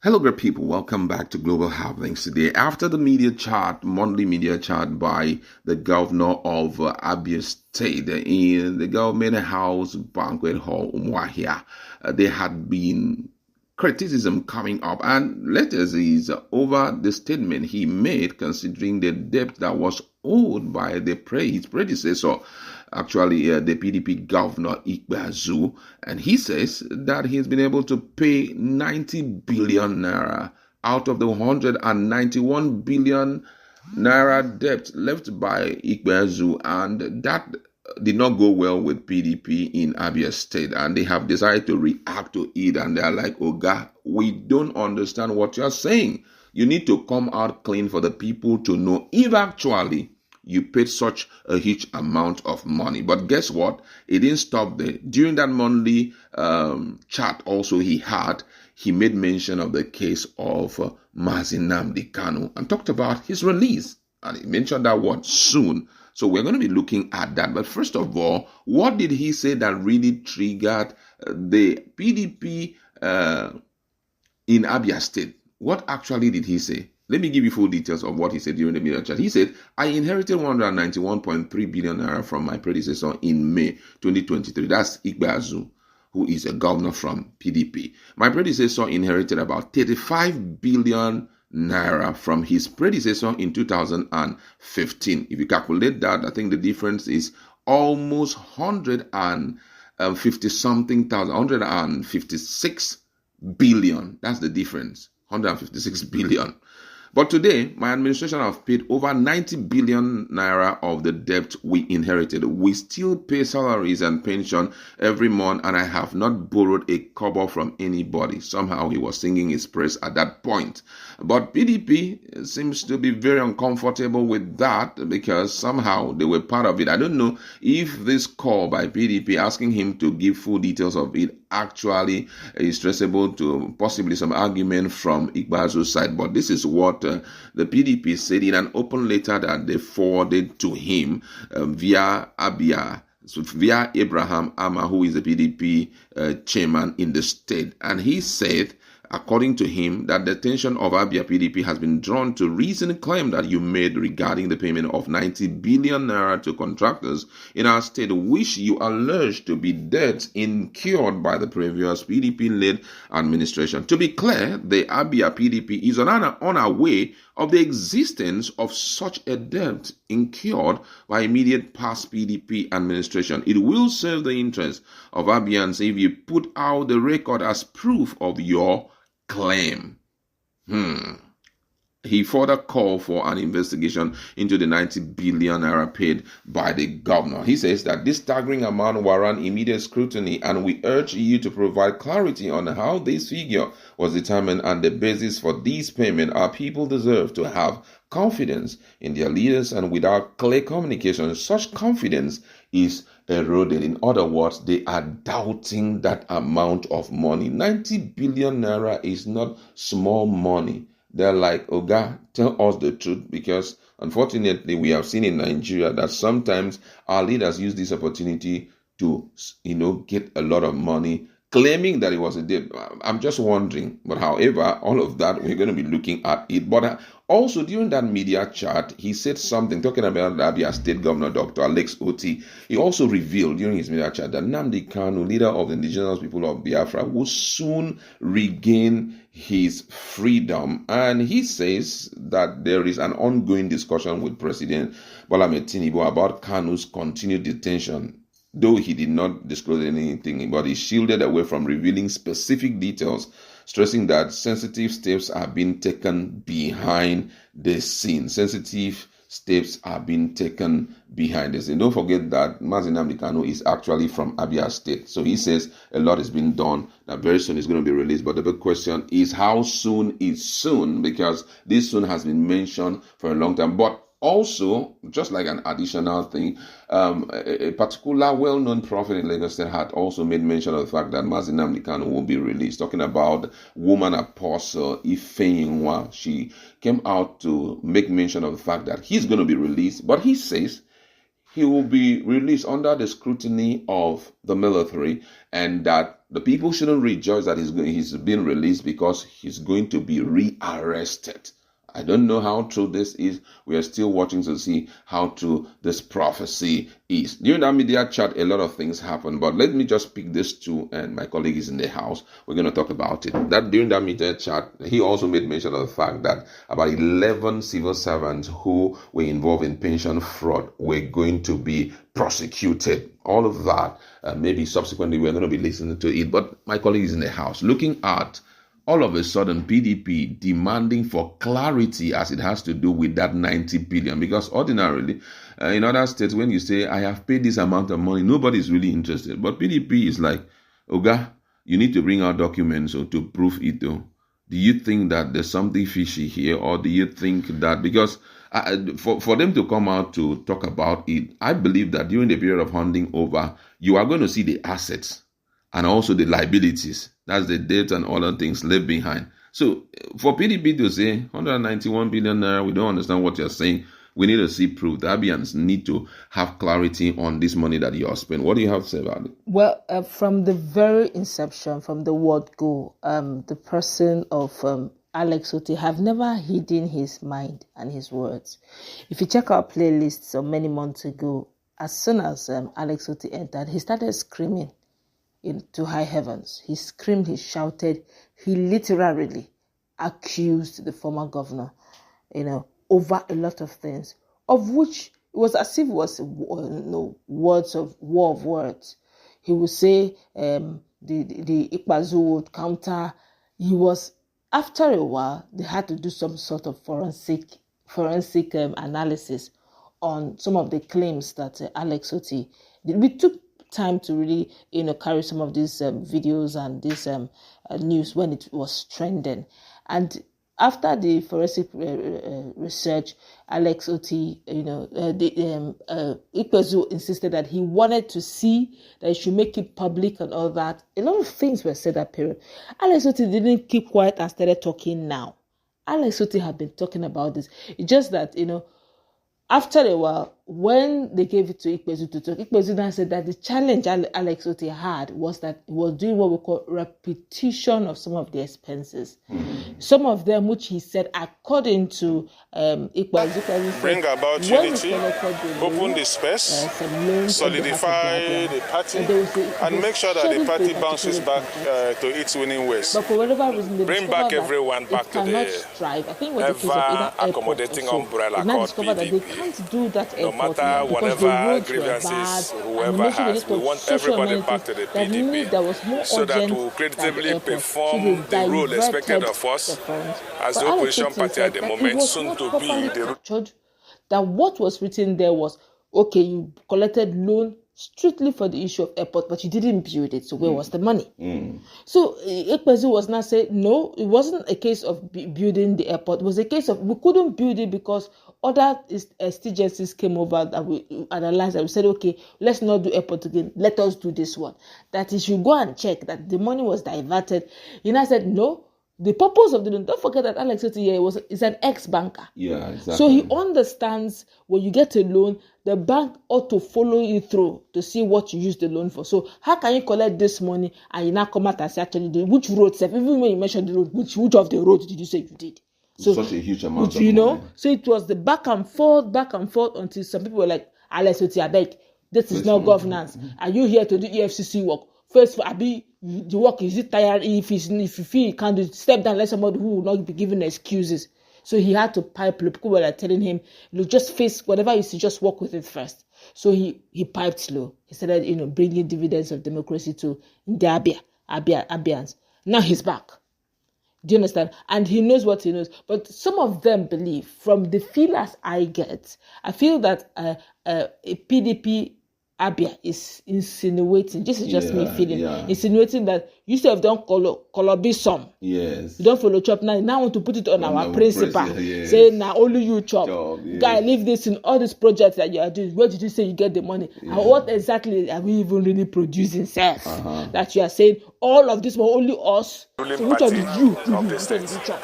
Hello, great people. Welcome back to Global Happenings today. After the monthly media chat by the governor of Abia State in the government house banquet hall, Umuahia, there had been criticism coming up, and latest is over the statement he made considering the debt that was owed by his predecessor, actually the PDP governor Ikpeazu, and he says that he's been able to pay 90 billion naira out of the 191 billion naira debt left by Ikpeazu, and that did not go well with PDP in Abia State, and they have decided to react to it, and they're like, Oga, we don't understand what you're saying. You need to come out clean for the people to know if actually you paid such a huge amount of money. But guess what? It didn't stop there. During that monthly chat also he made mention of the case of Nnamdi Kanu and talked about his release. And he mentioned that word soon. So we're going to be looking at that. But first of all, what did he say that really triggered the PDP in Abia State? What actually did he say? Let me give you full details of what he said during the media chat. He said, I inherited 191.3 billion naira from my predecessor in May 2023. That's Ikpeazu, who is a governor from PDP. My predecessor inherited about 35 billion naira from his predecessor in 2015. If you calculate that, I think the difference is almost 156 billion. That's the difference. 156 billion. But today, my administration have paid over 90 billion naira of the debt we inherited. We still pay salaries and pension every month, and I have not borrowed a kobo from anybody. Somehow he was singing his praise at that point. But PDP seems to be very uncomfortable with that because somehow they were part of it. I don't know if this call by PDP asking him to give full details of it actually is traceable to possibly some argument from Ikpeazu's side, but this is what the PDP said in an open letter that they forwarded to him via Abraham Ama, who is the PDP chairman in the state. And he said, according to him, that the attention of Abia PDP has been drawn to recent claim that you made regarding the payment of 90 billion naira to contractors in our state, which you allege to be debts incurred by the previous PDP-led administration. To be clear, the Abia PDP is unaware of the existence of such a debt incurred by immediate past PDP administration. It will serve the interest of Abians if you put out the record as proof of your claim. He further called for an investigation into the 90 billion naira paid by the governor. He says that this staggering amount warrants immediate scrutiny, and we urge you to provide clarity on how this figure was determined and the basis for this payment. Our people deserve to have confidence in their leaders, and without clear communication, such confidence is eroded. In other words, they are doubting that amount of money. 90 billion naira is not small money. They're like, Oga, tell us the truth, because unfortunately we have seen in Nigeria that sometimes our leaders use this opportunity to, get a lot of money, claiming that it was a debt. I'm just wondering. But however, all of that, we're going to be looking at it. But also during that media chat, he said something talking about the Abia State Governor, Dr. Alex Otti. He also revealed during his media chat that Nnamdi Kanu, leader of the indigenous people of Biafra, will soon regain his freedom. And he says that there is an ongoing discussion with President Bola Ahmed Tinubu about Kanu's continued detention. Though he did not disclose anything, but he shielded away from revealing specific details, stressing that sensitive steps are being taken behind the scenes. Sensitive steps are being taken behind the scenes. Don't forget that Nnamdi Kanu is actually from Abia State. So he says a lot is being done, that very soon is going to be released. But the big question is, how soon is soon? Because this soon has been mentioned for a long time. But also, just like an additional thing, a particular well-known prophet in Lagos State had also made mention of the fact that Nnamdi Kanu will be released, talking about woman apostle Ifeyinwa. She came out to make mention of the fact that he's going to be released, but he says he will be released under the scrutiny of the military, and that The people shouldn't rejoice that he's been released because he's going to be rearrested. I don't know how true this is. We are still watching to see how true this prophecy is. During that media chat, a lot of things happened, but let me just pick this two, and my colleague is in the house. We're going to talk about it. That during that media chat, he also made mention of the fact that about 11 civil servants who were involved in pension fraud were going to be prosecuted. All of that, maybe subsequently we're going to be listening to it. But my colleague is in the house looking at all of a sudden PDP demanding for clarity as it has to do with that 90 billion. Because ordinarily, in other states, when you say, I have paid this amount of money, nobody's really interested. But PDP is like, Oga, you need to bring out documents to prove it though. Do you think that there's something fishy here? Or do you think that, because for them to come out to talk about it, I believe that during the period of handing over, you are going to see the assets and also the liabilities. That's the debt and other things left behind. So for PDP to say 191 billion naira, we don't understand what you're saying. We need to see proof. The Abians need to have clarity on this money that you are spending. What do you have to say about it? Well, from the very inception, from the word go, the person of Alex Otti have never hidden his mind and his words. If you check our playlists of many months ago, as soon as Alex Otti entered, he started screaming into high heavens. He screamed, he shouted, he literally accused the former governor, over a lot of things, of which it was as if it was words of war of words. He would say the Ikpazu would counter. He was, after a while, they had to do some sort of forensic analysis on some of the claims that Alex Otti did. We took time to really, carry some of these videos and this news when it was trending. And after the forensic research, Alex Otti, Ikpezu insisted that he wanted to see that he should make it public and all that. A lot of things were said that period. Alex Otti didn't keep quiet and started talking now. Alex Otti had been talking about this. It's just that, after a while, when they gave it to Ikpezu to talk, Ikpezu then said that the challenge Alex Otti had was that he was doing what we call repetition of some of the expenses. Some of them, which he said, according to Ikpezu, bring about unity, open the space, solidify the party, and make sure that the party bounces back to its winning ways. But for whatever reason, bring back everyone back to the ever accommodating umbrella called PDP. Can't do that no matter whatever grievances whoever has, we want everybody back to the PDP so that we'll creditably perform the role expected of us as the opposition party at the moment, soon to be the... That what was written there was, okay, you collected loan strictly for the issue of airport, but you didn't build it. So where was the money? So Ikpezu was now saying, no, it wasn't a case of building the airport. It was a case of we couldn't build it because other exigencies came over that we analyzed and we said, okay, let's not do airport again. Let us do this one. That is, you go and check that the money was diverted. He now said, no. The purpose of the loan, don't forget that Alex Otti is an ex-banker. Yeah, exactly. So he understands when you get a loan, the bank ought to follow you through to see what you use the loan for. So how can you collect this money and you now come out and say, actually, which road, even when you mentioned the road, which of the roads did you say you did? So such a huge amount of money. So it was the back and forth until some people were like, Alex Otti, I beg, this is not governance. Are you here to do EFCC work? First, the work, is it tired? If you feel you can't do it, step down, let somebody who will not be given excuses. So he had to pipe low. People were telling him, look, just face whatever you see, just work with it first. So he piped low. He started, bringing dividends of democracy to the Abians. Now he's back. Do you understand? And he knows what he knows. But some of them believe, from the feelers I get, I feel that a PDP Abia is insinuating, this is just me feeling, insinuating that, You say don't color be some. Yes. You don't follow chop now. Now want to put it on our principal. Yes. Say now only you chop. Yes. Guy, leave this in all these projects that you are doing. Where did you say you get the money? And what exactly are we even really producing, sir? That you are saying all of this were only us. So which one did you?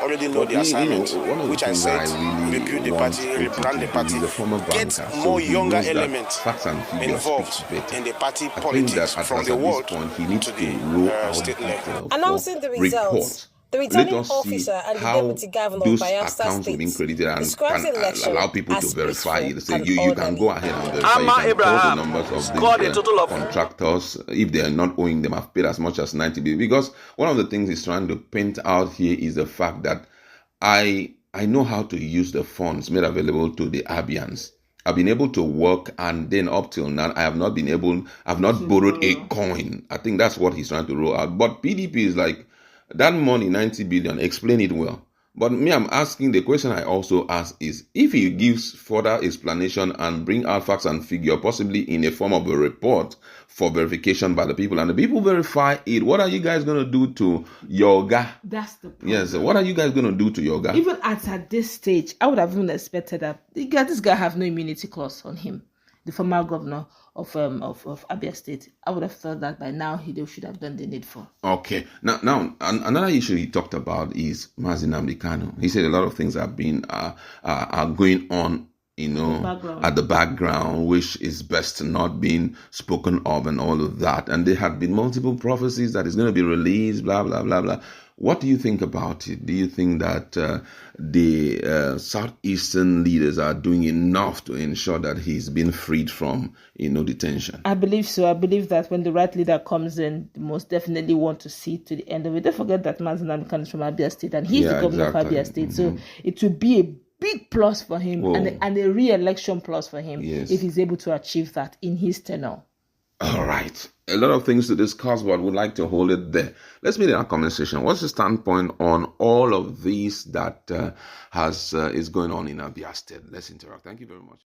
Already know the assignment, which I said, rebuild the party, rebrand the party, get more younger elements involved in the party politics from the world to the state level. Announcing the results. The returning officer and the deputy governor of Abia State describes the election allow people as to verify it. peaceful and You can go ahead and verify. You can call the numbers of the contractors if they are not owing them. Have paid as much as 90 billion. Because one of the things he's trying to paint out here is the fact that I know how to use the funds made available to the Abians. I've been able to work, and then up till now, I've not borrowed a coin. I think that's what he's trying to roll out. But PDP is like, that money, 90 billion, explain it well. But me, I'm asking, the question I also ask is, if he gives further explanation and bring out facts and figure, possibly in a form of a report for verification by the people, and the people verify it, what are you guys going to do to Yoga? That's the problem. Yes, what are you guys going to do to Yoga? Even at this stage, I would have even expected that this guy have no immunity clause on him. The former governor of Abia State. I would have thought that by now they should have done the needful. Okay. Now another issue he talked about is Nnamdi Kanu. He said a lot of things have been are going on, at the background, which is best not being spoken of and all of that. And there had been multiple prophecies that is going to be released, blah, blah, blah, blah. What do you think about it? Do you think that the Southeastern leaders are doing enough to ensure that he's been freed from, detention? I believe so. I believe that when the right leader comes in, they most definitely want to see to the end of it. Don't forget that Nnamdi Kanu is from Abia State, and he's the governor of Abia State. So it would be a big plus for him and a re-election plus for him if he's able to achieve that in his tenure. All right. A lot of things to discuss, but we'd like to hold it there. Let's meet in our conversation. What's your standpoint on all of these that is going on in Abia State? Let's interact. Thank you very much.